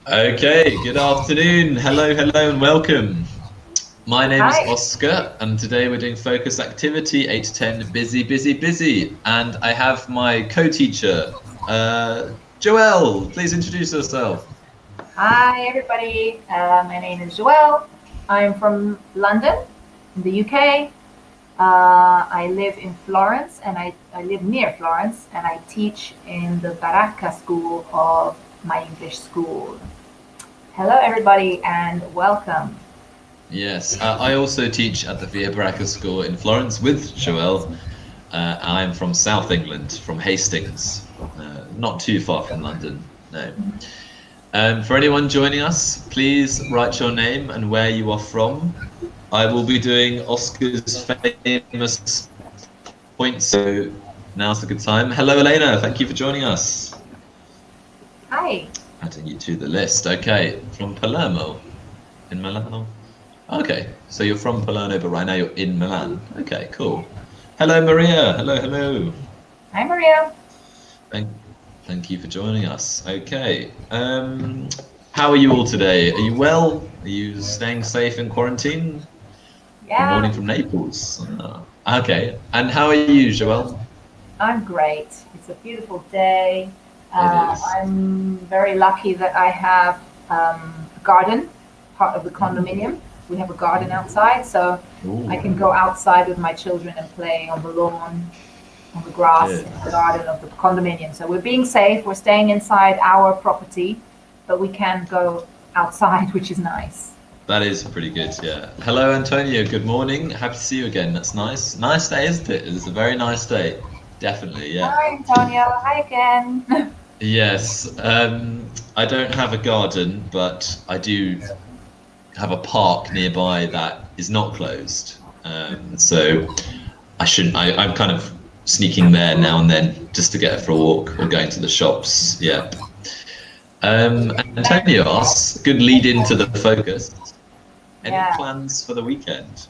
Okay, good afternoon. Hello, and welcome. My name is Hi. Oscar, and today we're doing focus activity 8 to 10, busy, busy, busy. And I have my co-teacher, Joelle. Please introduce yourself. Hi, everybody. My name is Joelle. I'm from London, in the UK. I live in Florence, and I live near Florence, and I teach in the Baracca School of my English school. Hello, everybody, and welcome. Yes, I also teach at the Via Baracca School in Florence with Joelle. I'm from South England, from Hastings, not too far from London. No. For anyone joining us, please write your name and where you are from. I will be doing Oscar's famous points, so now's a good time. Hello, Elena. Thank you for joining us. Hi. Adding you to the list. Okay, from Palermo in Milano. Okay, so you're from Palermo, but right now you're in Milan. Okay, cool. Hello, Maria. Hello. Hi, Maria. Thank, thank you for joining us. Okay. How are you all today? Are you well? Are you staying safe in quarantine? Good Yeah, morning from Naples. Okay. And how are you, Joelle? I'm great. It's a beautiful day. It is. I'm very lucky that I have a garden, part of the Mm. condominium. We have a garden outside, so I Ooh, can go outside with my children and play on the lawn, on the grass good. in the garden of the condominium. So we're being safe. We're staying inside our property, but we can go outside, which is nice. That is pretty good, yeah. Hello, Antonio. Good morning. Happy to see you again. That's nice. Nice day, isn't it? It's a very nice day. Definitely, yeah. Hi, Antonio. Hi again. Yes. I don't have a garden, but I do have a park nearby that is not closed. So I'm kind of sneaking there now and then just to get for a walk or going to the shops. Yeah. Antonio asks, good lead into the focus. Any Yeah. plans for the weekend?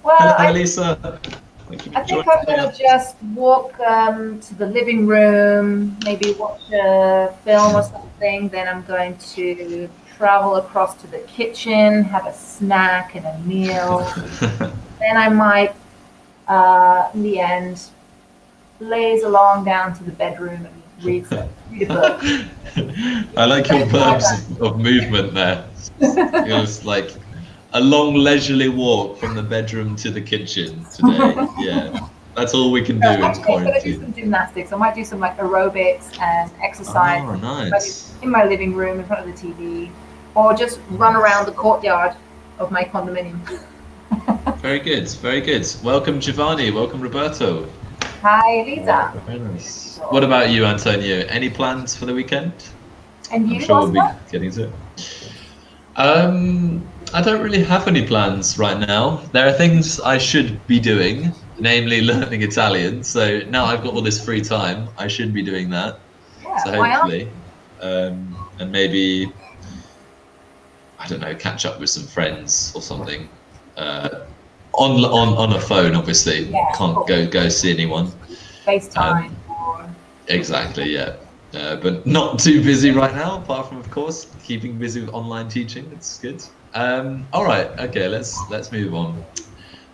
Well, Hello, Elisa. Thank you I for think I'm joining gonna us. just walk to the living room, maybe watch a film or something. Then I'm going to travel across to the kitchen, have a snack and a meal. Then I might, in the end, laze along down to the bedroom and read a book. I like your Why verbs of movement there. It was like a long leisurely walk from the bedroom to the kitchen today. not? Yeah, that's all we can No, do in actually, I'm gonna do some quarantine. gymnastics. I might do some like aerobics and exercise Oh, like, nice. in my living room in front of the TV, or just run around the courtyard of my condominium. Very good, very good. Welcome, Giovanni. Welcome, Roberto. Hi, Lisa. Very nice. What about you, Antonio? Any plans for the weekend? And I'm you, sure we'll be Oscar? getting to it. I don't really have any plans right now. There are things I should be doing, namely learning Italian. So now I've got all this free time, I should be doing that. So Yeah, why not? hopefully, and maybe I don't know, catch up with some friends or something. Uh, on a phone, obviously, Yeah, of can't course. go see anyone. FaceTime Um, or exactly, yeah. But not too busy right now, apart from, of course, keeping busy with online teaching. It's good. All right, okay, let's move on.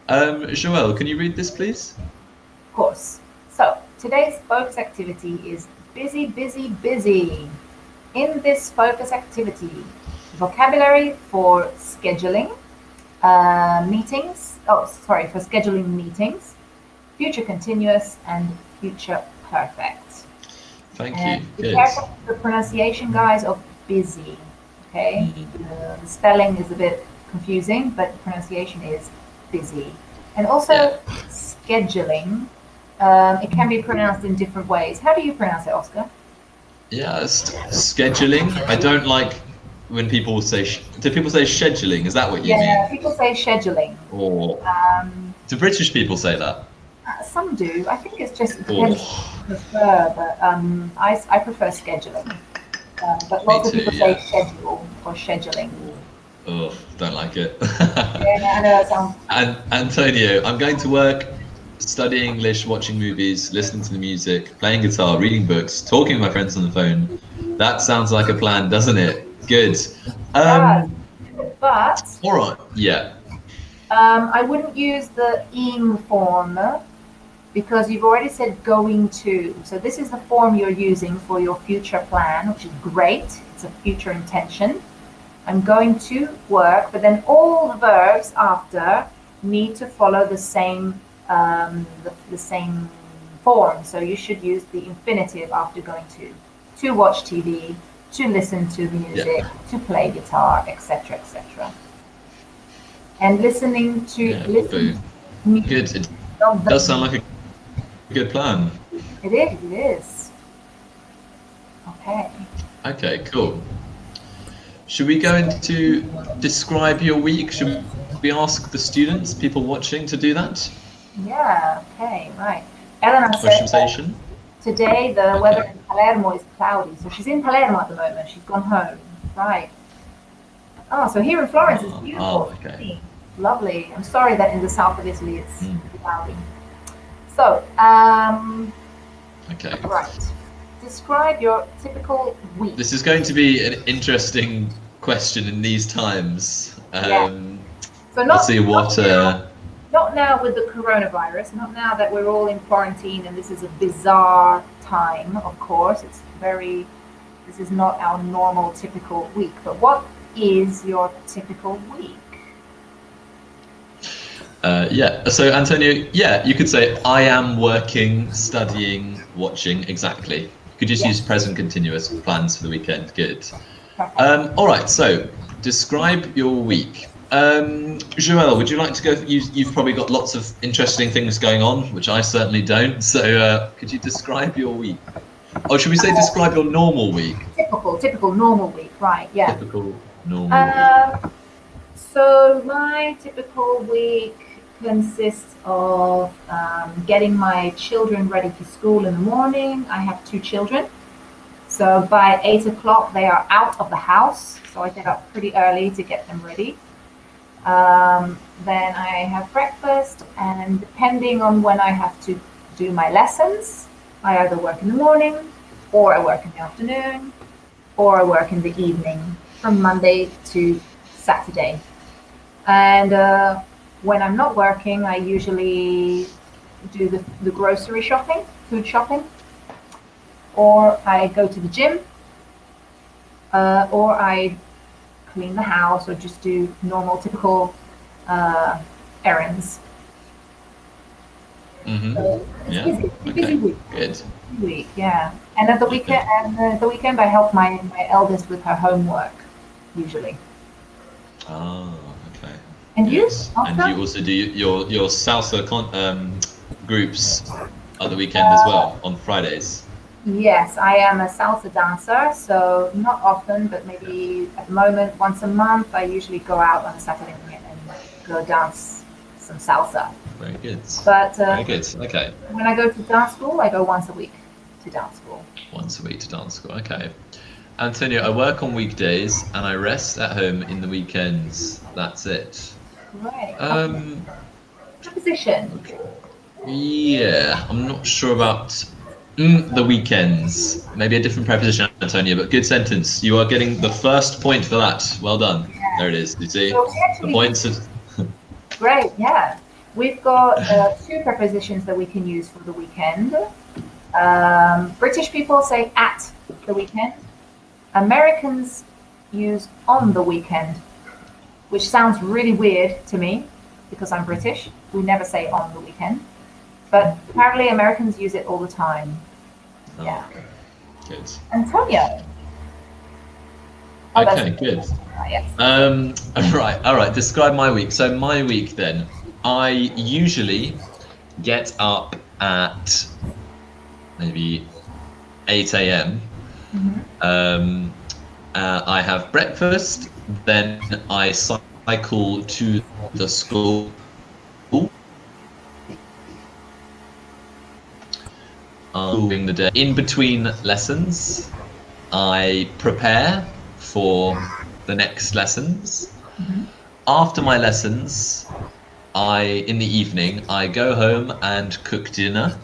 Joelle, can you read this, please? of course. So today's focus activity is busy, busy, busy. In this focus activity, vocabulary for scheduling meetings. Oh, sorry, for scheduling meetings, future continuous and future perfect. Thank And you. be Good. careful with the pronunciation, guys, of busy. Okay, Mm, the spelling is a bit confusing, but the pronunciation is busy. And yeah. also scheduling. It can be pronounced in different ways. How do you pronounce it, Oscar? Yeah, scheduling. I don't like when people say, do people say scheduling? Is that what you Yeah, mean? people say scheduling. Or Um, do British people say that? Some do. I think it's just it depends Oh, what you prefer, but I prefer scheduling. But me lots of too, people say yeah. schedule or scheduling. Oh, oh, don't like it. Yeah, I know it sounds. And Antonio, I'm going to work studying English, watching movies, listening to the music, playing guitar, reading books, talking to my friends on the phone. That sounds like a plan, doesn't it? Good. Yeah. But All right. Yeah. I wouldn't use the ing form because you've already said going to. So this is the form you're using for your future plan, which is great. It's a future intention. I'm going to work, but then all the verbs after need to follow the same the same form. So you should use the infinitive after going to watch TV, to listen to music, to play guitar, etc., etc. And listening to listen. Good. It does sound like a good plan. It is. It is. Okay. Okay. Cool. Should we go into describe your week? Should we ask the students, people watching, to do that? Yeah. Okay. Right. Elena Question said station. today the weather in Palermo is cloudy, so she's in Palermo at the moment. She's gone home. Right. Oh, so here in Florence it's beautiful. Oh, okay. Lovely. I'm sorry that in the south of Italy it's cloudy. So, Okay. right. Describe your typical week. This is going to be an interesting question in these times. So Let's see what. Not now with the coronavirus. Not now that we're all in quarantine and this is a bizarre time. Of course, this is not our normal typical week. But what is your typical week? So Antonio, you could say I am working, studying, watching. Exactly. You could just use present continuous plans for the weekend. Good. All right. So describe your week. Joelle, would you like to go? You've probably got lots of interesting things going on, which I certainly don't. So could you describe your week? Or should we say describe your normal week? Typical normal week. Right. Yeah. Typical normal week. So my typical week consists of getting my children ready for school in the morning. I have 2 children. So by 8 o'clock, they are out of the house. So I get up pretty early to get them ready. Then I have breakfast, and depending on when I have to do my lessons, I either work in the morning, or I work in the afternoon, or I work in the evening from Monday to Saturday. And when I'm not working, I usually do the grocery shopping, food shopping, or I go to the gym, or I clean the house, or just do normal, typical errands. Busy week. Good. Week, yeah. And at the weekend, I help my eldest with her homework, usually. Oh, okay. And you? And you also do your salsa groups at the weekend as well, on Fridays. Yes, I am a salsa dancer, so not often, but maybe at the moment, once a month, I usually go out on a Saturday night and go dance some salsa. Very good. But very good. Okay. when I go to dance school, I go once a week to dance school. Once a week to dance school. Okay. Antonio, I work on weekdays and I rest at home in the weekends. That's it. Right. Preposition. Yeah, I'm not sure about the weekends. Maybe a different preposition, Antonio, but good sentence. You are getting the first point for that. Well done. Yeah. There it is. You see? So the points of... Great, yeah. We've got 2 prepositions that we can use for the weekend. British people say at the weekend. Americans use on the weekend, which sounds really weird to me because I'm British. We never say on the weekend. But apparently Americans use it all the time. Yeah. Good. Antonio. Okay, good. Yes. All right. Describe my week. So my week then, I usually get up at maybe 8 a.m. Mm-hmm. I have breakfast, then I cycle to the school. During the day, in between lessons, I prepare for the next lessons. Mm-hmm. After my lessons, in the evening, I go home and cook dinner,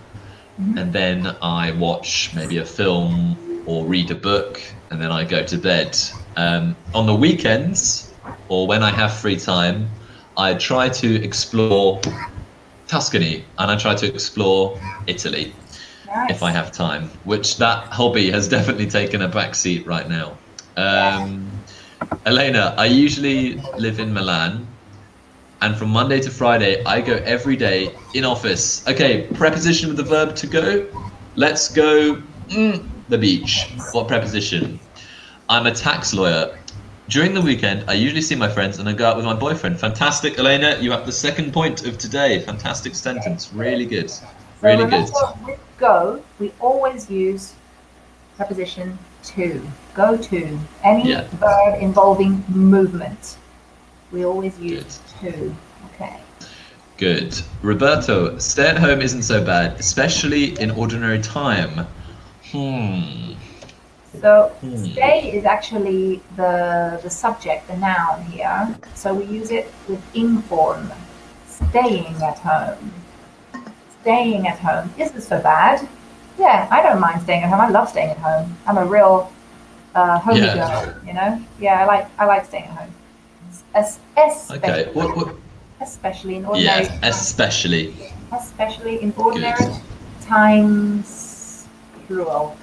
and then I watch maybe a film or read a book, and then I go to bed. On the weekends, or when I have free time, I try to explore Tuscany, and I try to explore Italy if I have time, which that hobby has definitely taken a backseat right now. Elena, I usually live in Milan, and from Monday to Friday, I go every day in office. Okay, preposition with the verb to go. Let's go the beach. What preposition? I'm a tax lawyer. During the weekend, I usually see my friends and I go out with my boyfriend. Fantastic, Elena. You have the second point of today. Fantastic sentence. Really good. Really good. So with go, we always use preposition to. Go to. Any verb involving movement. We always use to. Okay. Good. Roberto, stay at home isn't so bad, especially in ordinary time. So stay is actually the subject, the noun here. So we use it with inform. Staying at home. Staying at home isn't so bad. Yeah, I don't mind staying at home. I love staying at home. I'm a real homey girl, you know? Yeah, I like staying at home. Especially in ordinary times. Especially in ordinary times, plural.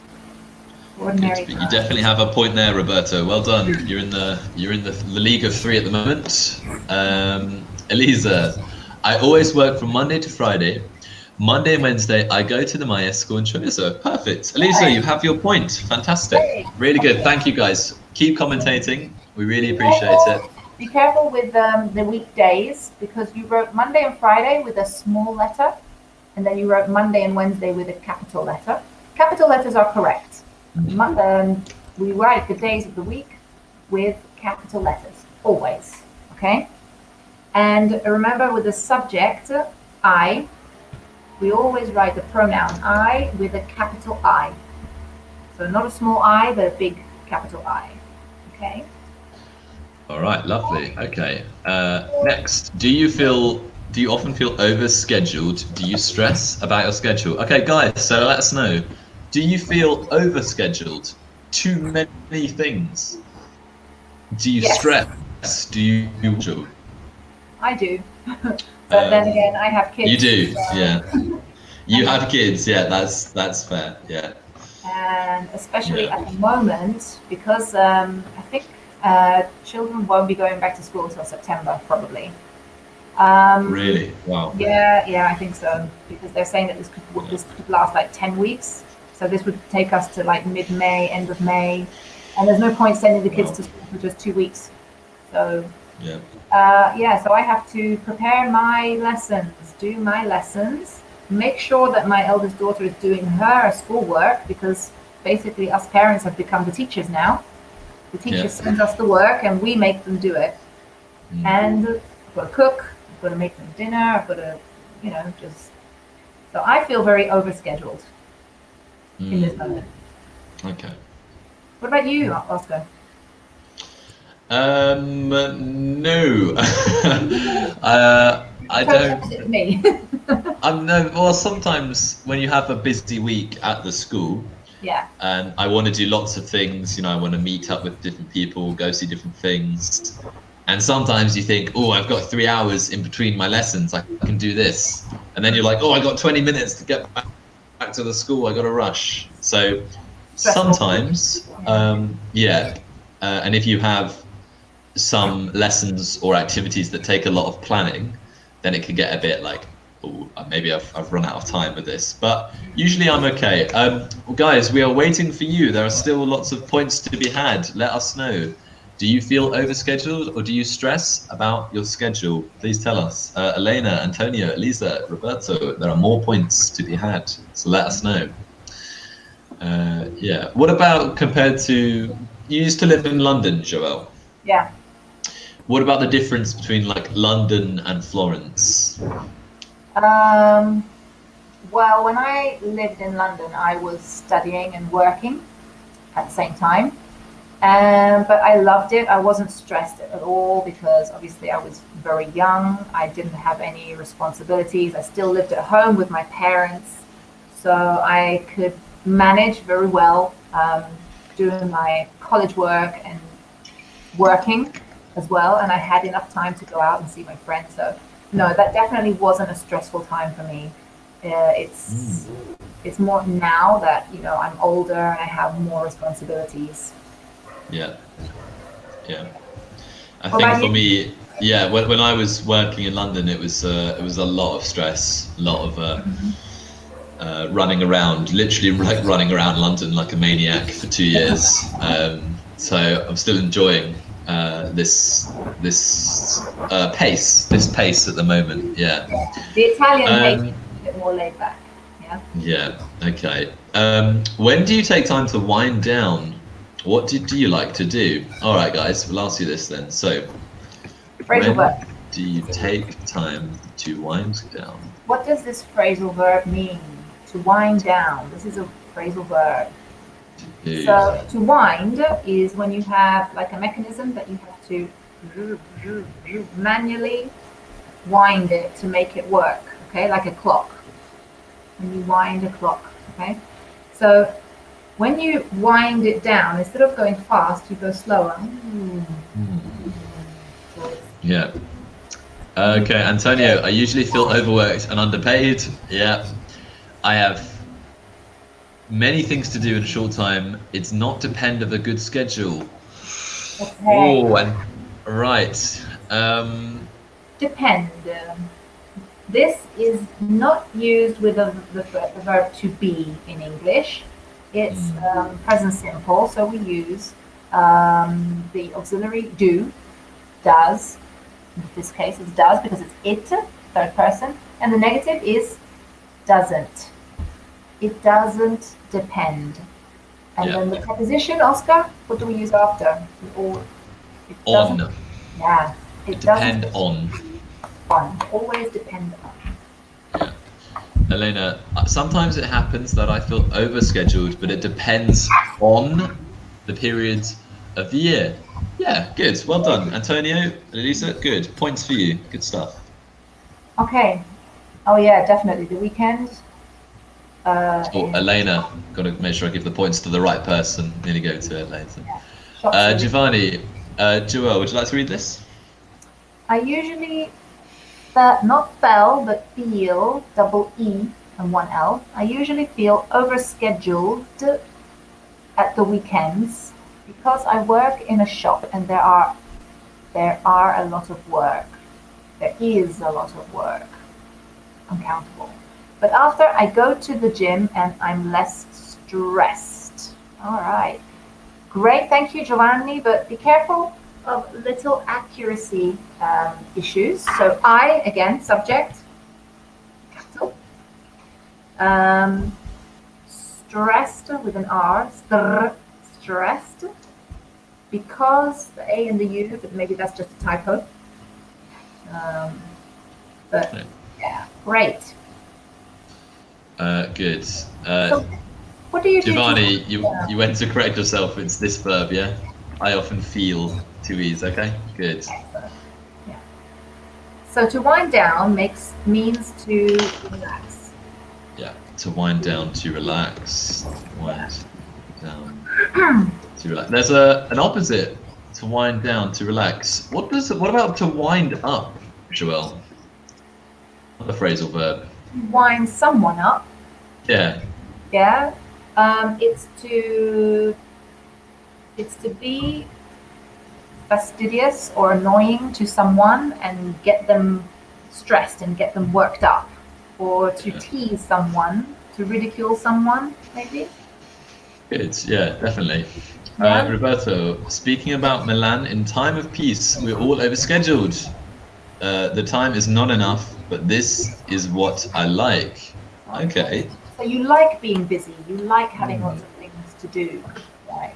Ordinary times. You definitely have a point there, Roberto. Well done. You're in the league of three at the moment. Elisa, I always work from Monday to Friday. Monday and Wednesday, I go to the Majesco in Treviso. Perfect. Elisa, you have your point. Fantastic. Really good. Thank you, guys. Keep commentating. We really appreciate it. Be careful with the weekdays, because you wrote Monday and Friday with a small letter, and then you wrote Monday and Wednesday with a capital letter. Capital letters are correct. We write the days of the week with capital letters, always. Okay? And remember, with the subject, I, we always write the pronoun I with a capital I. So not a small I, but a big capital I. Okay? All right, lovely. Okay. Next, do you often feel overscheduled? Do you stress about your schedule? Okay, guys, so let us know. Do you feel overscheduled? Too many things? Do you stress? Do you schedule? I do. But then again, I have kids. You do, yeah. You have kids, yeah, that's fair, yeah. And especially at the moment, because I think children won't be going back to school until September, probably. Really? Wow. Yeah, I think so. Because they're saying that this could last like 10 weeks. So this would take us to like mid-May, end of May. And there's no point sending the kids to school for just 2 weeks. So, so I have to prepare my lessons, do my lessons, make sure that my eldest daughter is doing her schoolwork, because basically us parents have become the teachers now. The teacher sends us the work and we make them do it. And I've got to cook, I've got to make them dinner, I've got to, so I feel very overscheduled in this moment. Okay. What about you, Oscar? No. I don't. Me. Well, sometimes when you have a busy week at the school, and I want to do lots of things, I want to meet up with different people, go see different things. And sometimes you think, oh, I've got 3 hours in between my lessons, I can do this. And then you're like, oh, I got 20 minutes to get back to the school, I got to rush. So sometimes, and if you have some lessons or activities that take a lot of planning, then it can get a bit like, oh, maybe I've run out of time with this. But usually I'm okay. Guys, we are waiting for you. There are still lots of points to be had. Let us know. Do you feel overscheduled, or do you stress about your schedule? Please tell us. Elena, Antonio, Elisa, Roberto, there are more points to be had, so let us know. What about compared to, you used to live in London, Joelle? Yeah. What about the difference between like London and Florence? Well, when I lived in London, I was studying and working at the same time. But I loved it. I wasn't stressed at all, because obviously I was very young. I didn't have any responsibilities. I still lived at home with my parents. So I could manage very well doing my college work and working as well, and I had enough time to go out and see my friends. So no, that definitely wasn't a stressful time for me. It's more now that I'm older and I have more responsibilities. Yeah. I What think about for you? me, yeah, when I was working in London, it was a lot of stress, a lot of running around, literally like running around London like a maniac for 2 years. So I'm still enjoying this pace at the moment. Yeah. The Italian pace is Um, a bit more laid back. Yeah. yeah. Okay. When do you take time to wind down? What do you like to do? All right, guys, we'll ask you this then. So, Phrasal verb. when do you take time to wind down? What does this phrasal verb mean? To wind down. This is a phrasal verb. Do So to wind is when you have like a mechanism that you have to manually wind it to make it work. Okay, like a clock. When you wind a clock. Okay, so when you wind it down, instead of going fast, you go slower. Yeah. Okay, Antonio, I usually feel overworked and underpaid. Yeah. I have many things to do in a short time. It's not depend of a good schedule. Okay. Oh, and right. Depend. This is not used with the verb to be in English. It's present simple, so we use the auxiliary do, does. In this case, it's does because it's it, third person, and the negative is doesn't. It doesn't depend. And then the preposition, Oscar, what do we use after? It doesn't. On. Yeah. It Depend doesn't on. always depend on. Yeah. Elena, sometimes it happens that I feel overscheduled, but it depends on the periods of the year. Yeah, good. Well done. Antonio, Elisa, good. Points for you. Good stuff. Okay. Oh yeah, definitely. The weekend. Oh, Elena, got to make sure I give the points to the right person. Nearly go to it later. Giovanni, Joel, would you like to read this? I usually not feel, but feel, double E and one L. I usually feel overscheduled at the weekends because I work in a shop and there are a lot of work. There is a lot of work. Uncountable. But after I go to the gym and I'm less stressed. All right. Great. Thank you, Giovanni. But be careful of little accuracy issues. So I, again, subject, capital. Stressed with an R. Stressed. Because the A and the U, but maybe that's just a typo. But yeah, great. Good. So what do you do? Giovanni, you went to correct yourself. It's this verb, yeah? I often feel two E's, okay? Good. Yeah. So to wind down means to relax. Yeah, to wind down, to relax. Wind down, to relax. There's an opposite to wind down, to relax. What about to wind up, Joelle? Not a phrasal verb. Wind someone up. Yeah. Yeah. It's to be fastidious or annoying to someone and get them stressed and get them worked up, or to tease someone, to ridicule someone, maybe. Good. Yeah, definitely. Yeah. Roberto, speaking about Milan, in time of peace, we're all overscheduled. The time is not enough, but this is what I like. Okay. So you like being busy. You like having lots of things to do, right?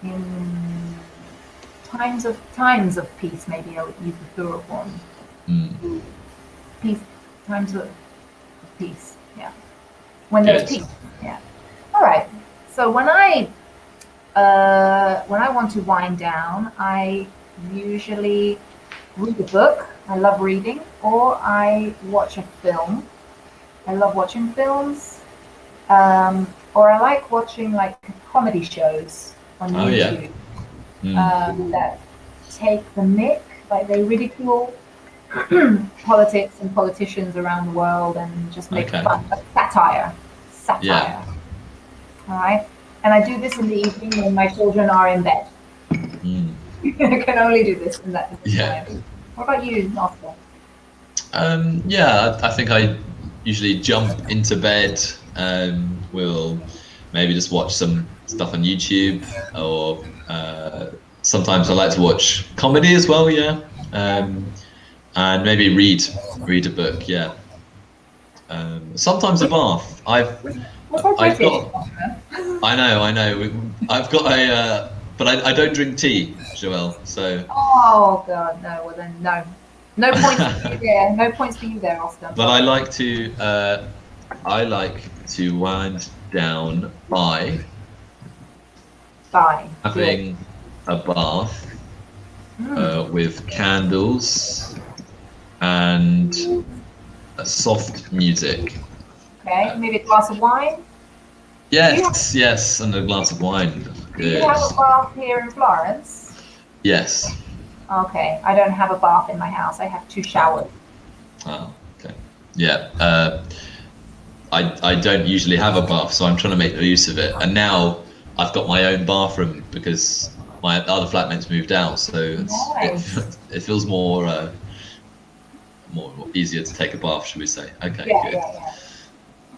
In times of peace, maybe I would use the plural form. Peace, times of peace. Yeah. When there's peace. Yeah. All right. So when I want to wind down, I usually read a book. I love reading, or I watch a film. I love watching films, or I like watching like comedy shows on YouTube. that take the mick, like they ridicule politics and politicians around the world and just make Okay. fun, like satire. Yeah. All right. And I do this in the evening when my children are in bed. Mm. I can only do this in that Yeah. time. What about you, Oscar? Yeah, I think I usually jump into bed. We'll maybe just watch some stuff on YouTube, or sometimes I like to watch comedy as well. Yeah, and maybe read a book. Yeah. Sometimes a bath. We're so I've British, got. Oscar. I know. I've got a. But I don't drink tea, Joelle. So. Oh God, no. Well then, no. No points for you there. No points for you there, Oscar. But I like to wind down by Fine. having a bath with candles and soft music. Okay, maybe a glass of wine. Yes, and a glass of wine. Do you Good. have a bath here in Florence? Yes. Okay, I don't have a bath in my house. I have 2 showers. Oh, okay. Yeah. I don't usually have a bath, so I'm trying to make the use of it. And now I've got my own bathroom because my other flatmates moved out, so Nice. it feels more easier to take a bath, should we say? Okay, Yeah, good. yeah.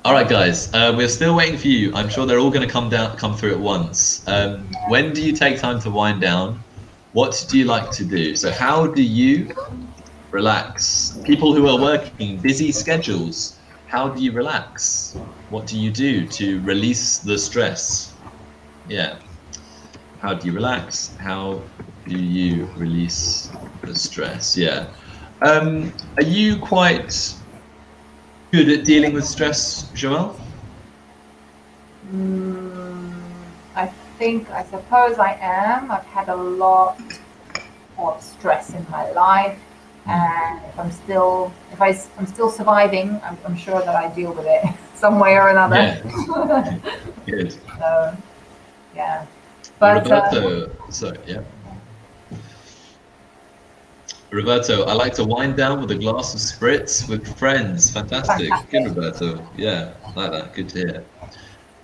All right, guys, we're still waiting for you. I'm sure they're all going to come through at once. When do you take time to wind down? What do you like to do? So how do you relax? People who are working busy schedules, how do you relax? What do you do to release the stress? Yeah. How do you relax? How do you release the stress? Yeah. Are you quite good at dealing with stress, Joelle? I suppose I am. I've had a lot of stress in my life, and if I'm still surviving, I'm sure that I deal with it some way or another. Yeah. Good. So, yeah. But Roberto, I like to wind down with a glass of spritz with friends. Fantastic. Good, Roberto. Yeah, I like that. Good to hear.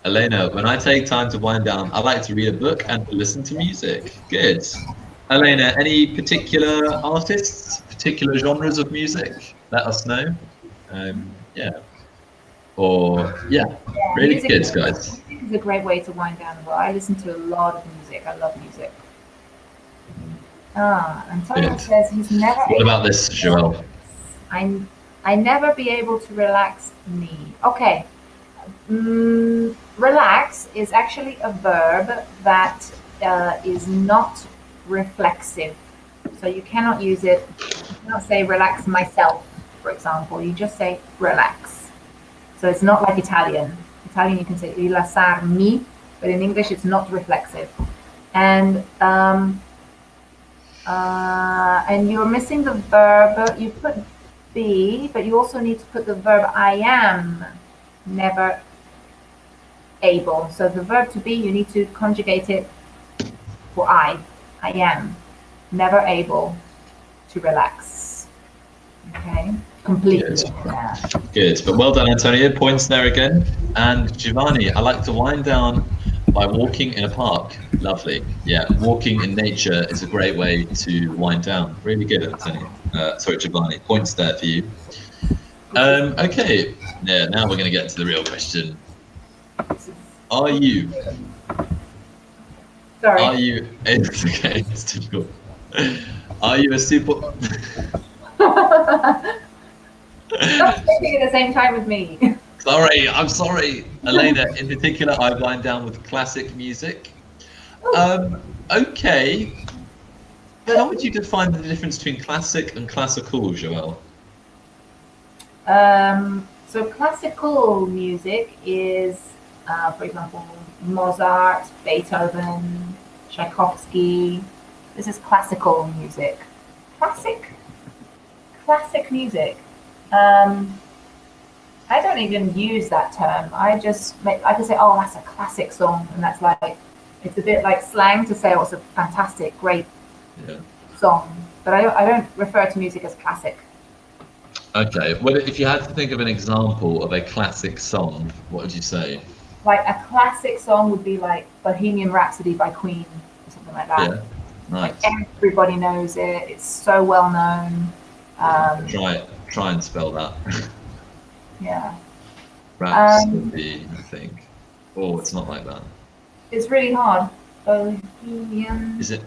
Elena, when I take time to wind down, I like to read a book and listen to music. Good. Elena, any particular artists, particular genres of music? Let us know. Yeah. Really music, good, guys. Music is a great way to wind down as well. I listen to a lot of music. I love music. Antonio says he's never. What about this, Joelle? I never be able to relax me. Okay. Relax is actually a verb that is not reflexive. So you cannot use it. You cannot say relax myself, for example. You just say relax. So it's not like Italian. Italian you can say rilassarmi, but in English it's not reflexive. And you're missing the verb. You put be, but you also need to put the verb I am never able. So the verb to be, you need to conjugate it for I am never able to relax. Okay, completely. Good. Yeah. Good, but well done, Antonio. Points there again. And Giovanni, I like to wind down by walking in a park. Lovely. Yeah, walking in nature is a great way to wind down. Really good, Antonio. Giovanni. Points there for you. Okay. Yeah. Now we're going to get to the real question. Are you? Sorry. Are you? It's okay. It's difficult. Are you a super? Stop thinking at the same time with me. Sorry, I'm sorry, Elena. In particular, I wind down with classic music. Okay. How would you define the difference between classic and classical, Joelle? So classical music is, for example, Mozart, Beethoven, Tchaikovsky. This is classical music. Classic music. I don't even use that term. I can say, oh, that's a classic song, and that's like It's a bit like slang to say, oh, it's a fantastic, great Yeah. song. But I don't refer to music as classic. Okay. Well, if you had to think of an example of a classic song, what would you say? Like a classic song would be like Bohemian Rhapsody by Queen or something like that. Yeah. Like Nice. everybody knows it. It's so well known. Try and spell that. Yeah. Rhapsody, I think. Oh, it's not like that. It's really hard. Bohemian. Is it?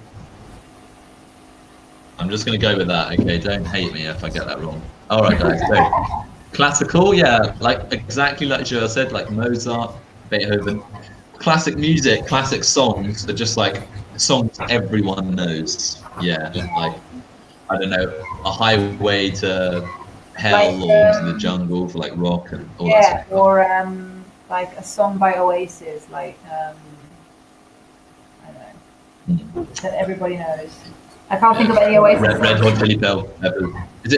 I'm just going to go with that. Okay, don't hate me if I get that wrong. All right, guys. So, classical, yeah, like exactly like Joel said, like Mozart, Beethoven. Classic music, classic songs are just like songs everyone knows. Yeah, like I don't know, A Highway to Hell Like, or Into the Jungle for like rock and all that yeah, sort of stuff. or like a song by Oasis, like I don't know, that everybody knows. I can't think of any Oasis. Red Hot Chili Peppers. Is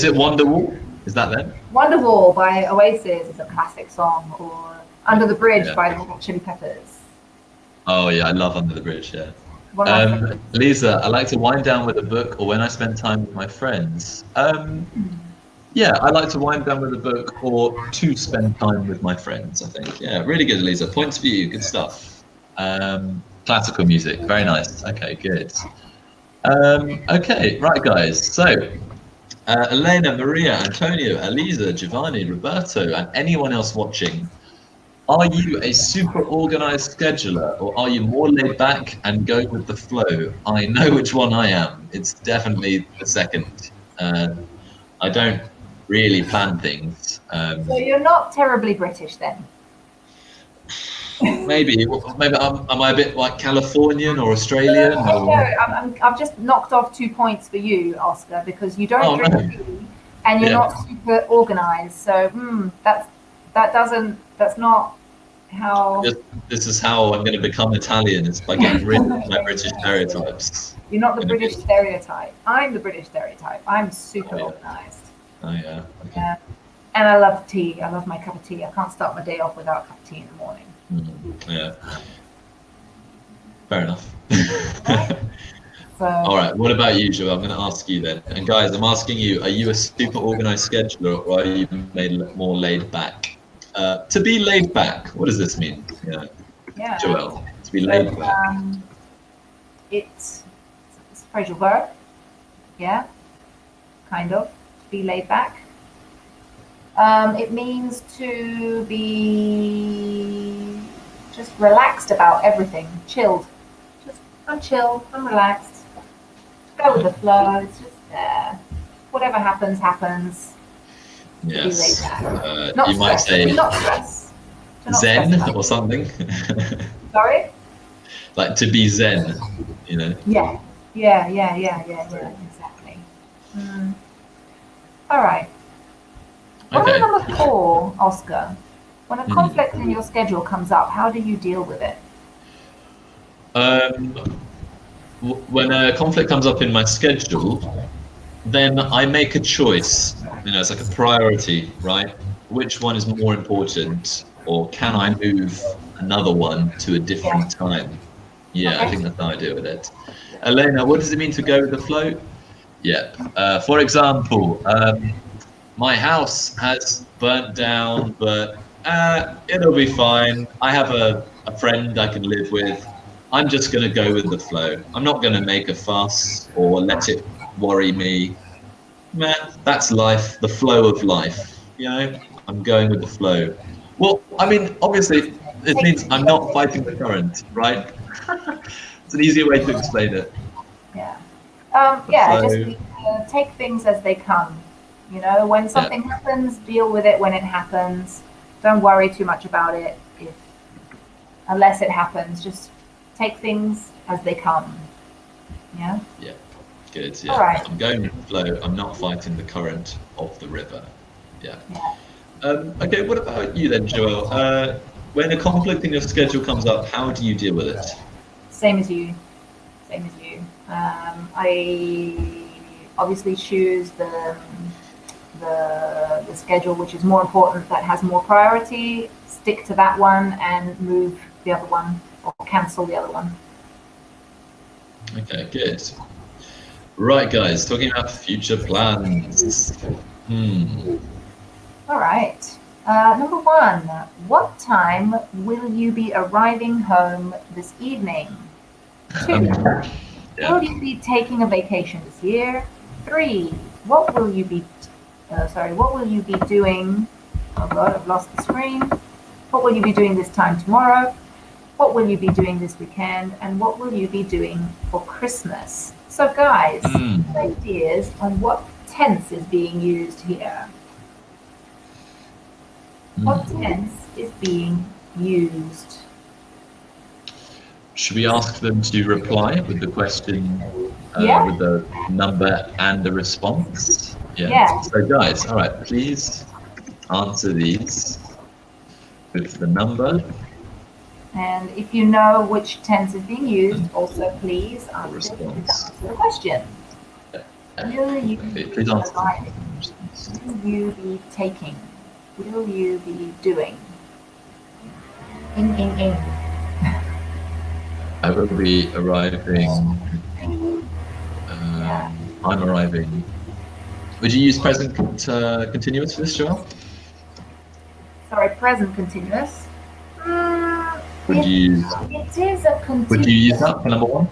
it Wonderwall? Is that them? Wonderwall by Oasis is a classic song, or Under the Bridge by the Red Hot Chili Peppers. Oh yeah, I love Under the Bridge. Yeah. One of my favorites. Lisa, I like to wind down with a book or when I spend time with my friends. Yeah, I like to wind down with a book or to spend time with my friends, I think. Yeah, really good, Lisa. Points for you. Good stuff. Classical music. Very nice. Okay, good. Okay, right, guys. So, Elena, Maria, Antonio, Eliza, Giovanni, Roberto, and anyone else watching, are you a super organized scheduler or are you more laid back and go with the flow? I know which one I am. It's definitely the second. I don't really plan things. So you're not terribly British then? Maybe am I a bit like Californian or Australian? No, I've just knocked off 2 points for you, Oscar, because you don't drink tea and you're not super organized. So that's not how. This is how I'm going to become Italian. It's by getting rid of my British stereotypes. You're not the British stereotype. I'm the British stereotype. I'm super organized. Oh yeah. Okay. Yeah. And I love tea. I love my cup of tea. I can't start my day off without a cup of tea in the morning. Yeah. Fair enough. So, all right. What about you, Joe? I'm going to ask you then. And guys, I'm asking you: are you a super organized scheduler, or are you more laid back? To be laid back, what does this mean? Yeah. Joel, to be laid back. It's a phrasal verb. Yeah. Kind of. To be laid back. It means to be just relaxed about everything, chilled. I'm chill, I'm relaxed. Go with the flow. It's just whatever happens, happens. Yes. Not you stress. might say not stress. Zen or something. Sorry? Like to be Zen, you know? Yeah, exactly. All right. What about number 4, Oscar? When a conflict in your schedule comes up, how do you deal with it? When a conflict comes up in my schedule, then I make a choice. It's like a priority, right? Which one is more important, or can I move another one to a different time? Yeah, I think that's how I deal with it. Elena, what does it mean to go with the flow? Yeah. For example, my house has burnt down, but it'll be fine. I have a friend I can live with. I'm just going to go with the flow. I'm not going to make a fuss or let it worry me. That's life, the flow of life. I'm going with the flow. Well, I mean, obviously, it means I'm not fighting the current, right? It's an easier way to explain it. Yeah. Just take things as they come. When something happens, deal with it when it happens. Don't worry too much about it. Unless it happens, just take things as they come. Yeah? Yeah. Good. Yeah. All right. I'm going with the flow. I'm not fighting the current of the river. Yeah. Okay, what about you then, Joel? When a conflict in your schedule comes up, how do you deal with it? Same as you. I obviously choose the schedule which is more important, that has more priority, stick to that one and move the other one or cancel the other one. Okay, good. Right, guys, talking about future plans. All right. Number one, what time will you be arriving home this evening? Two, will you be taking a vacation this year? Three, what will you be doing? Oh God, I've lost the screen. What will you be doing this time tomorrow? What will you be doing this weekend? And what will you be doing for Christmas? So guys, ideas on what tense is being used here. What tense is being used? Should we ask them to reply with the question, with the number and the response? Yeah. So guys, all right, please answer these with the number. And if you know which tense is being used, also please answer the question. Will you Please answer. Will you be taking? Will you be doing? In. I will be arriving. I'm arriving. Would you use present continuous for this, Joel? Sorry, present continuous. Would you? It is a continuous. Would you use that for number one?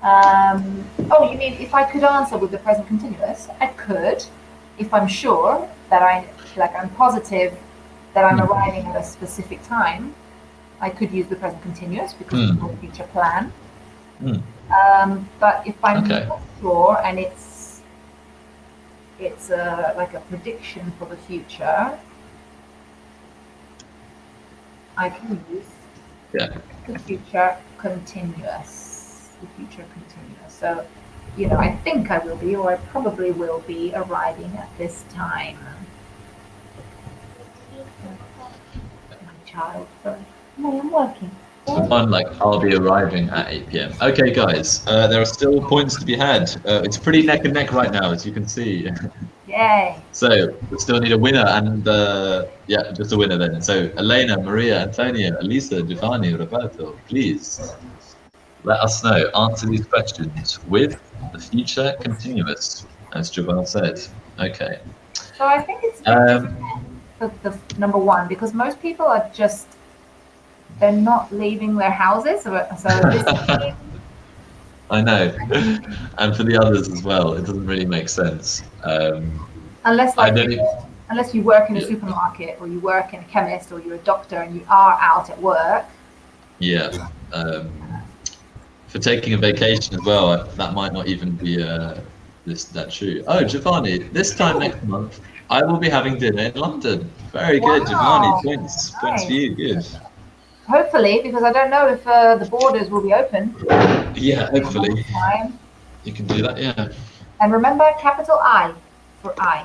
Oh, you mean if I could answer with the present continuous? I could, if I'm sure that I'm positive that I'm arriving at a specific time. I could use the present continuous because it's a future plan. But if I'm not sure and it's like a prediction for the future, I can use the future continuous. The future continuous. So, I think I will be, or I probably will be arriving at this time. My child, sorry. No, I'm working. One like I'll be arriving at 8 p.m. Okay, guys, there are still points to be had. It's pretty neck and neck right now, as you can see. Yay! So we still need a winner, and just a winner then. So Elena, Maria, Antonia, Elisa, Giovanni, Roberto, please let us know. Answer these questions with the future continuous, as Joel said. Okay. So I think it's the number one, because most people are they're not leaving their houses. So this I know, and for the others as well, it doesn't really make sense. Unless you work in a supermarket, or you work in a chemist, or you're a doctor and you are out at work. Yeah. For taking a vacation as well, that might not even be that true. Oh, Giovanni, this time next month, I will be having dinner in London. Very good, Giovanni. Points for you. Good. Hopefully, because I don't know if the borders will be open. Yeah, hopefully. You can do that, yeah. And remember, capital I for I.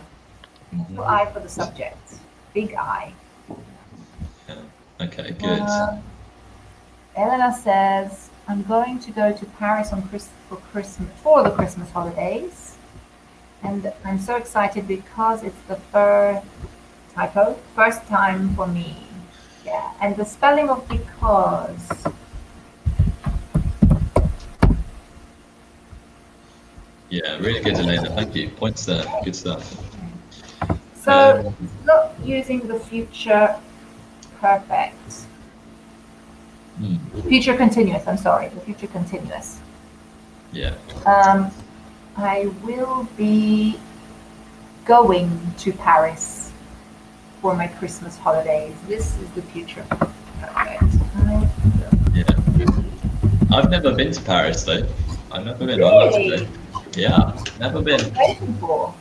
Capital I for the subject. Big I. Yeah. Okay, good. Elena says, I'm going to go to Paris for the Christmas holidays. And I'm so excited because it's the first time for me. Yeah, and the spelling of because. Yeah, really good, Elena. Thank you. Points there. Good stuff. So, not using the future perfect. Future continuous, I'm sorry, the future continuous. Yeah. I will be going to Paris for my Christmas holidays. This is the future perfect. Yeah. I've never been to Paris though. I've never been. Really? Yeah, never been. What are you waiting for?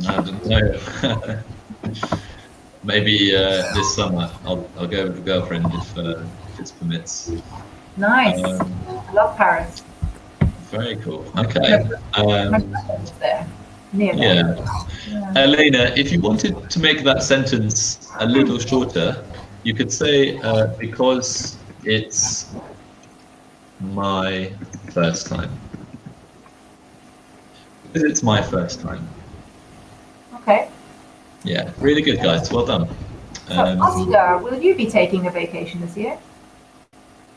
I don't know. Maybe this summer I'll go with a girlfriend if it permits. Nice. I love Paris. Very cool. Okay. There. Near there. Yeah. Elena, if you wanted to make that sentence a little shorter, you could say because it's my first time. Because it's my first time. Okay. Yeah, really good, guys. Well done. So, Oscar, will you be taking a vacation this year?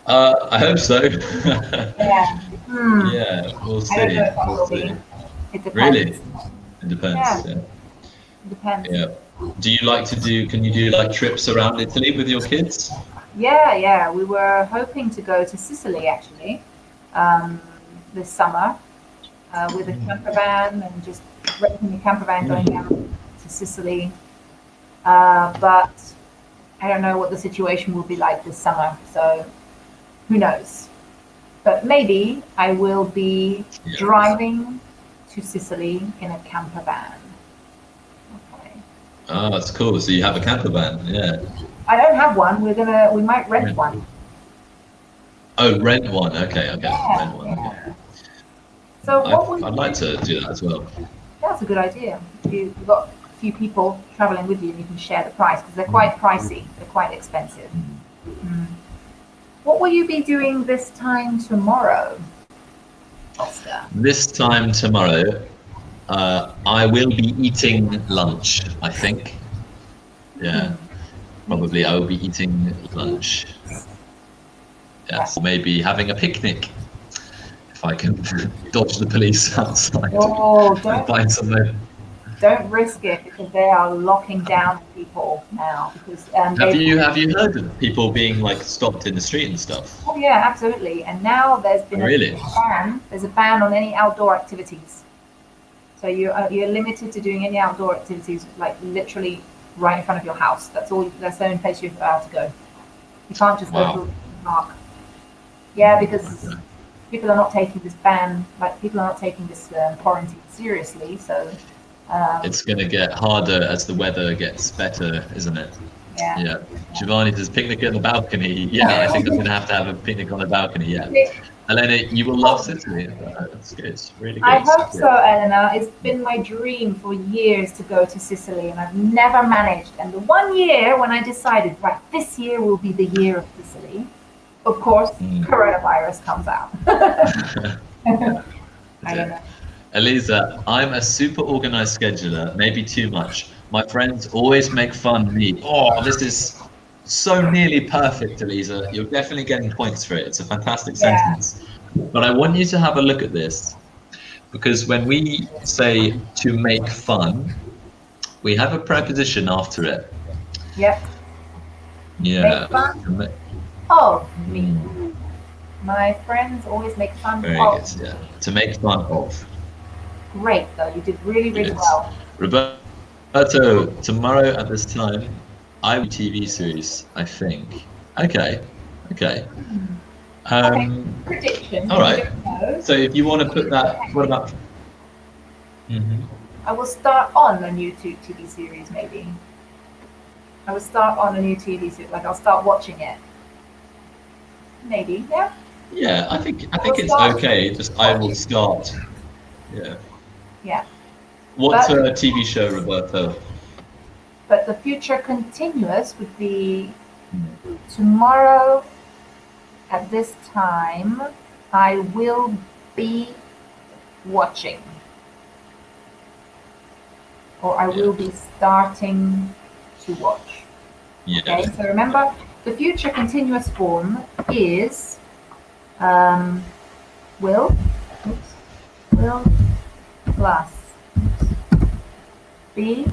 I hope so. Yeah. Hmm. Yeah, we'll I don't know see. if I We'll will be. see. It Really? depends. It depends. Yeah, Yeah. it depends. Yeah. Do you like to do? Can you do like trips around Italy with your kids? Yeah, yeah. We were hoping to go to Sicily actually um, this summer with a camper van and just renting a camper van going down to Sicily. But I don't know what the situation will be like this summer, so who knows? But maybe I will be Yeah. driving to Sicily in a camper van. Okay. Oh, that's cool. So you have a camper van, yeah. I don't have one. We might rent one. Oh, rent one. Okay, okay, rent Yeah, one. Okay. yeah. So what will I'd you like do? to do that as well. That's a good idea. You've got a few people traveling with you and you can share the price because they're quite pricey. They're quite expensive. Mm. What will you be doing this time tomorrow, Oscar? This time tomorrow, I will be eating lunch, I think. Yeah, probably I will be eating lunch. Yes, maybe having a picnic if I can dodge the police outside Oh, and find somewhere. don't risk it because they are locking down people now because Have you heard of people being like stopped in the street and stuff? oh yeah, absolutely. And now there's been Oh, really? there's a ban on any outdoor activities. So you're limited to doing any outdoor activities like literally right in front of your house. That's the only place you're allowed to go. You can't just go Wow. to a park. Yeah, because people are not taking this ban, like people are not taking this quarantine seriously. So It's going to get harder as the weather gets better, isn't it? yeah. Yeah. Giovanni says picnic on the balcony. Yeah, I think I'm going to have a picnic on the balcony. Yeah. Elena, you will love Sicily. That's good. It's really good. I hope Yeah. so, Eleanor. It's been my dream for years to go to Sicily, and I've never managed. And the one year when I decided, right, this year will be the year of Sicily, of course, coronavirus comes out. I don't know. Eliza, I'm a super organized scheduler, maybe too much. My friends always make fun of me. Oh, this is so nearly perfect, Eliza. You're definitely getting points for it. It's a fantastic sentence. But I want you to have a look at this because when we say to make fun, we have a preposition after it. Yep. Yeah. Make fun of me. My friends always make fun Very of good. me. Yeah. To make fun of. Great, though. You did really, really Yes. well. Roberto, tomorrow at this time, I will TV series, I think. Okay. Okay. Prediction. All right. You don't know. So if you want to put that, what about? I will start on a new TV series, maybe. I will start on a new TV series. Like I'll start watching it. Maybe, yeah. Yeah, I think it's start. okay. Just I will start. Yeah. Yeah. What's But- a TV show, Roberto? But the future continuous would be tomorrow at this time. I will be watching, or I will be starting to watch. Yeah. Okay, so remember the future continuous form is will plus be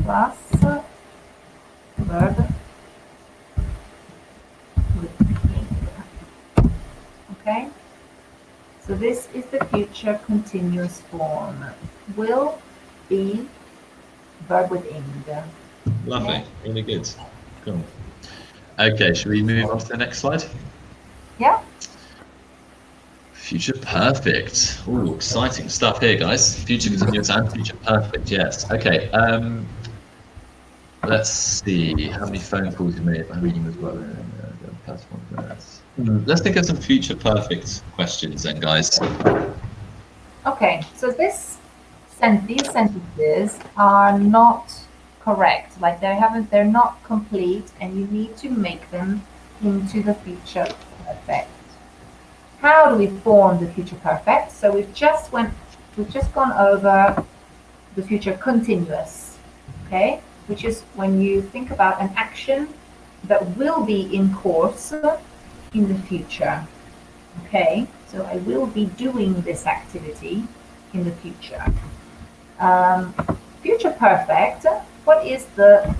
plus verb with ing. Okay, so this is the future continuous form. Will be verb with ing. Lovely. Really good. Cool. Okay, should we move on to the next slide? Yeah. Future perfect. Ooh, exciting stuff here, guys. Future continuous and future perfect. Yes. Okay. Let's see how many phone calls you made. I'm reading as well. Let's think of some future perfect questions then, guys. Okay, so these sentences are not correct. Like they're not complete, and you need to make them into the future perfect. How do we form the future perfect? So we've just gone over the future continuous, okay? Which is when you think about an action that will be in course in the future. Okay, so I will be doing this activity in the future. Future perfect, what is the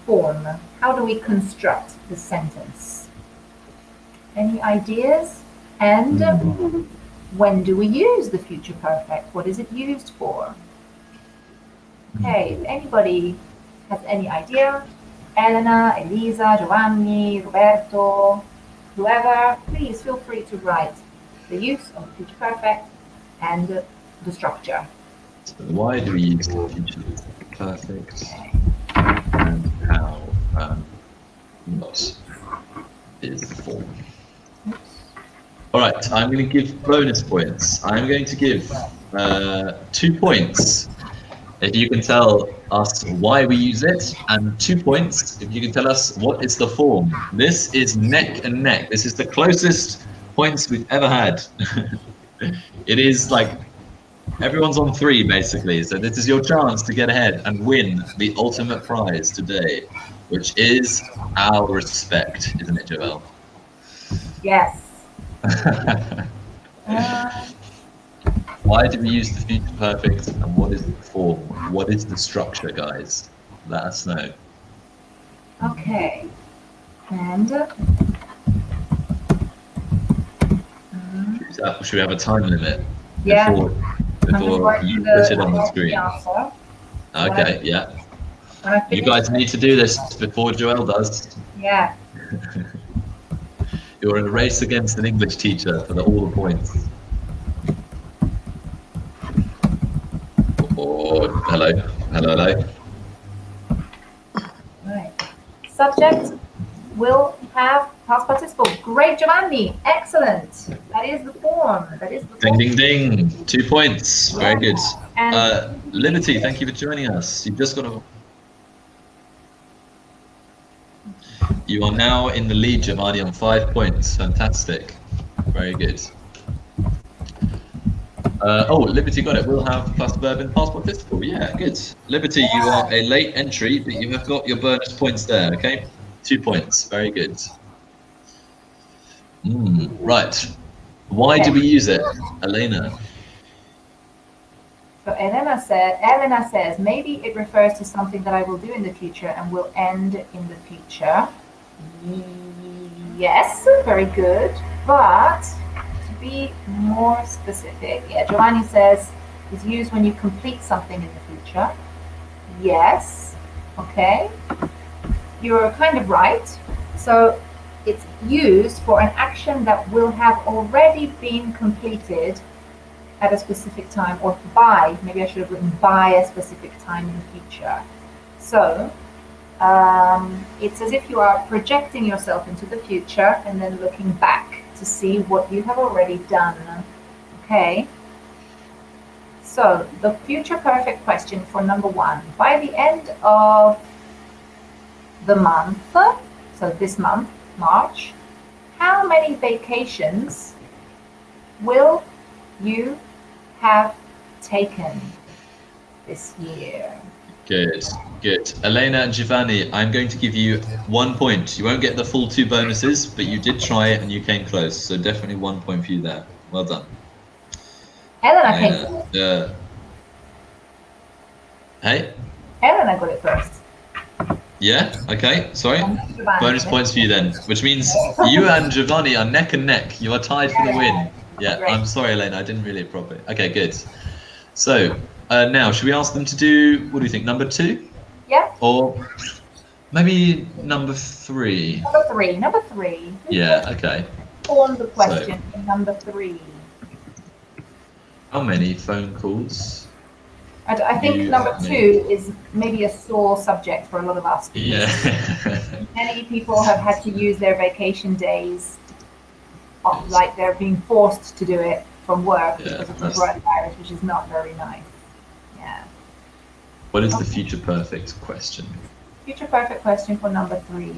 form? How do we construct the sentence? Any ideas? And when do we use the future perfect? What is it used for? Okay, if anybody has any idea, Elena, Elisa, Giovanni, Roberto, whoever, please feel free to write the use of future perfect and the structure. So why do we use the future perfect? Okay. And how what is the form? All right, I'm going to give bonus points. I'm going to give 2 points if you can tell us why we use it, and 2 points if you can tell us what is the form. This is neck and neck. This is the closest points we've ever had. It is like everyone's on 3 basically, so this is your chance to get ahead and win the ultimate prize today, which is our respect, isn't it, Joelle? Yes. Why do we use the future perfect, and what is the form? What is the structure, guys? Let us know. Okay. And Should we have a time limit yeah, before you put it on the screen? Okay, yeah. You guys need to do this before Joelle does. Yeah. You're in a race against an English teacher for all the points. Oh, hello. Hello, hello. Right. Subject will have past participle. Great, Giovanni. Excellent. That is the form. That is the form. Ding, ding, ding. 2 points. Very good. And Liberty, thank you for joining us. You've just got to... You are now in the lead, Giovanni, on 5 points. Fantastic. Very good. Oh, Liberty got it. We'll have past verb in past participle. Yeah, good. Liberty, you are a late entry, but you have got your bonus points there, okay? 2 points. Very good. Right. Why do we use it, Elena? so Elena says, maybe it refers to something that I will do in the future and will end in the future. Yes, very good. But to be more specific, yeah, Giovanni says it's used when you complete something in the future. Yes, okay. You're kind of right. So it's used for an action that will have already been completed at a specific time, or by, maybe I should have written by a specific time in the future. So it's as if you are projecting yourself into the future and then looking back to see what you have already done. Okay. So the future perfect question for number 1. By the end of the month, so this month, March, how many vacations will you have taken this year? Good, good. Elena and Giovanni, I'm going to give you 1 point. You won't get the full 2 bonuses, but you did try it and you came close. So definitely 1 point for you there. Well done. Elena came first. Hey? Elena got it first. Yeah, okay, sorry. Bonus points for you then, which means you and Giovanni are neck and neck. You are tied for the win. Yeah, I'm sorry, Elena, I didn't really properly. Okay, good. So now, should we ask them to do, what do you think, number 2? Yeah. Or maybe number 3? Number three. Yeah, okay. Form the question in number 3. How many phone calls? I think number 2 is maybe a sore subject for a lot of us. Yeah. Many people have had to use their vacation days, like they're being forced to do it from work because of the coronavirus, which is not very nice. Yeah. What is the future perfect question? Future perfect question for number 3.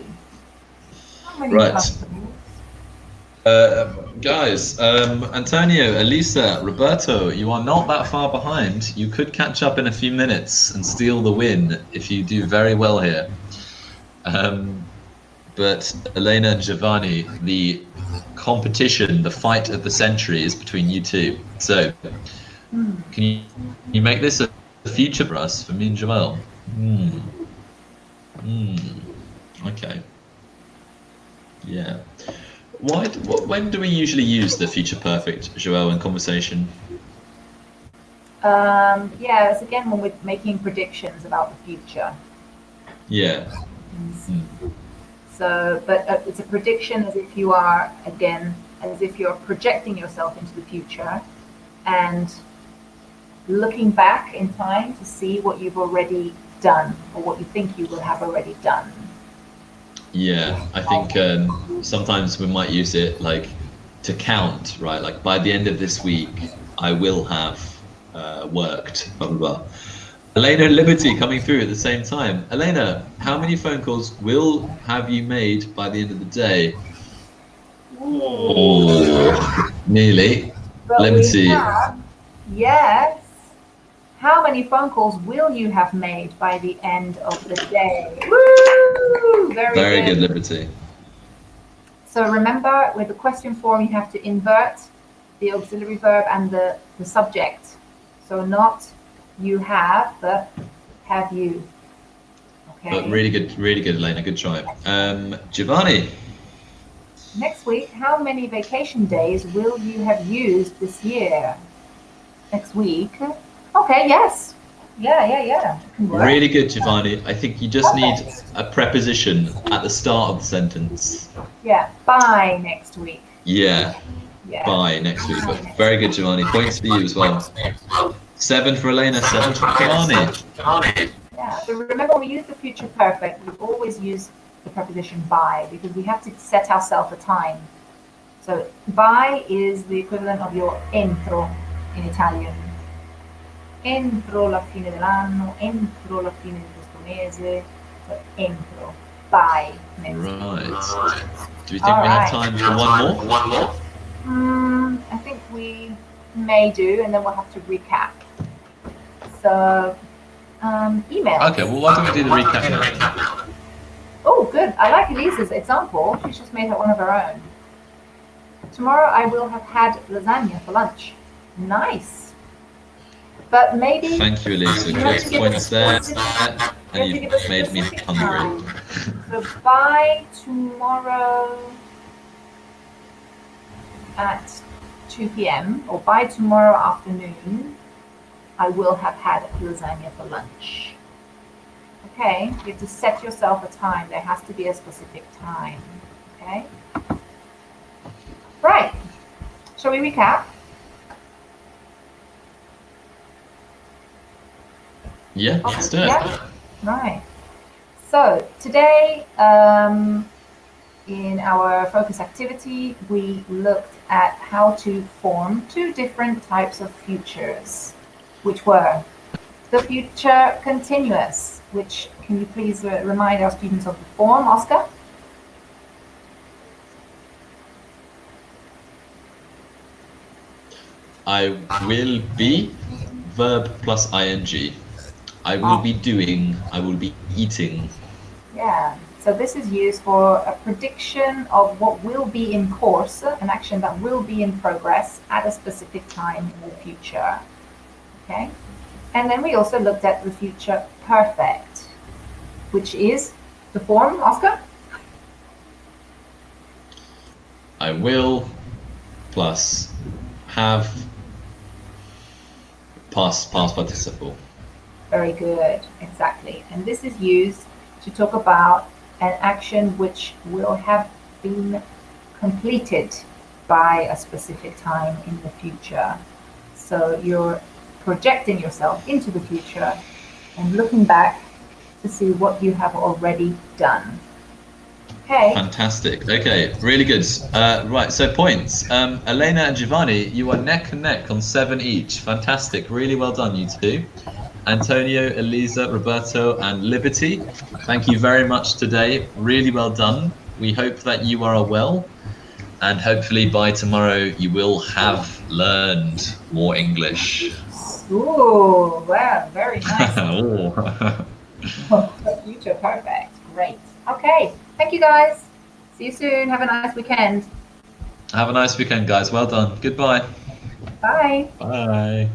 How many Right. Guys, Antonio, Elisa, Roberto, you are not that far behind. You could catch up in a few minutes and steal the win if you do very well here. but Elena and Giovanni, the competition, the fight of the century is between you two. So, can you make this a future for us, for me and Joel? Okay. Yeah. When do we usually use the future perfect, Joel, in conversation? Yeah, it's again when we're making predictions about the future. Yeah. So, but it's a prediction as if you are, again, as if you're projecting yourself into the future and looking back in time to see what you've already done or what you think you will have already done. Yeah, I think sometimes we might use it like to count, right? Like by the end of this week, I will have worked, blah, blah, blah. Elena and Liberty coming through at the same time. Elena, how many phone calls will have you made by the end of the day? Oh, nearly. But Liberty. Yes. How many phone calls will you have made by the end of the day? Woo! Very good, Liberty. So remember, with the question form, you have to invert the auxiliary verb and the subject. So not you have, but have you. Okay. But really good, Elena. Good try. Giovanni. Next week, how many vacation days will you have used this year? Next week. Okay, yes. Yeah. Really good, Giovanni. I think you just need a preposition at the start of the sentence. Yeah, by next week. Yeah. By next week. But very good, Giovanni. Points for you as well. 7 for Elena, 7 for Giovanni. Yeah, so remember when we use the future perfect, we always use the preposition by because we have to set ourselves a time. So by is the equivalent of your entro in Italian. Entro la fine dell'anno, entro la fine di questo mese, so entro, by next week. Right. Do we think we have time for one more? I think we may do, and then we'll have to recap. So, email. Okay, well, why don't we do the recap now? Oh, good. I like Elisa's example. She's just made one of her own. Tomorrow I will have had lasagna for lunch. Nice. But maybe... Thank you, Elisa. Good points there. And you made me hungry. So by tomorrow at 2 p.m. or by tomorrow afternoon, I will have had lasagna for lunch. Okay, you have to set yourself a time. There has to be a specific time. Okay. Right. Shall we recap? Yeah, let's do it. Yeah. Right. So today, in our focus activity, we looked at how to form 2 different types of futures, which were the future continuous, which, can you please remind our students of the form, Oscar? I will be, verb plus ing. I will be doing, I will be eating. Yeah, so this is used for a prediction of what will be in course, an action that will be in progress at a specific time in the future. Okay, and then we also looked at the future perfect, which is the form, Oscar? I will plus have past participle. Very good, exactly. And this is used to talk about an action which will have been completed by a specific time in the future. So you're projecting yourself into the future and looking back to see what you have already done. Okay. Fantastic. Okay, really good. Right, so points. Elena and Giovanni, you are neck and neck on 7 each. Fantastic. Really well done, you two. Antonio, Elisa, Roberto, and Liberty, thank you very much today. Really well done. We hope that you are well, and hopefully by tomorrow you will have learned more English. Ooh, wow, very nice. Future perfect. Great. Okay. Thank you, guys. See you soon. Have a nice weekend. Have a nice weekend, guys. Well done. Goodbye. Bye. Bye.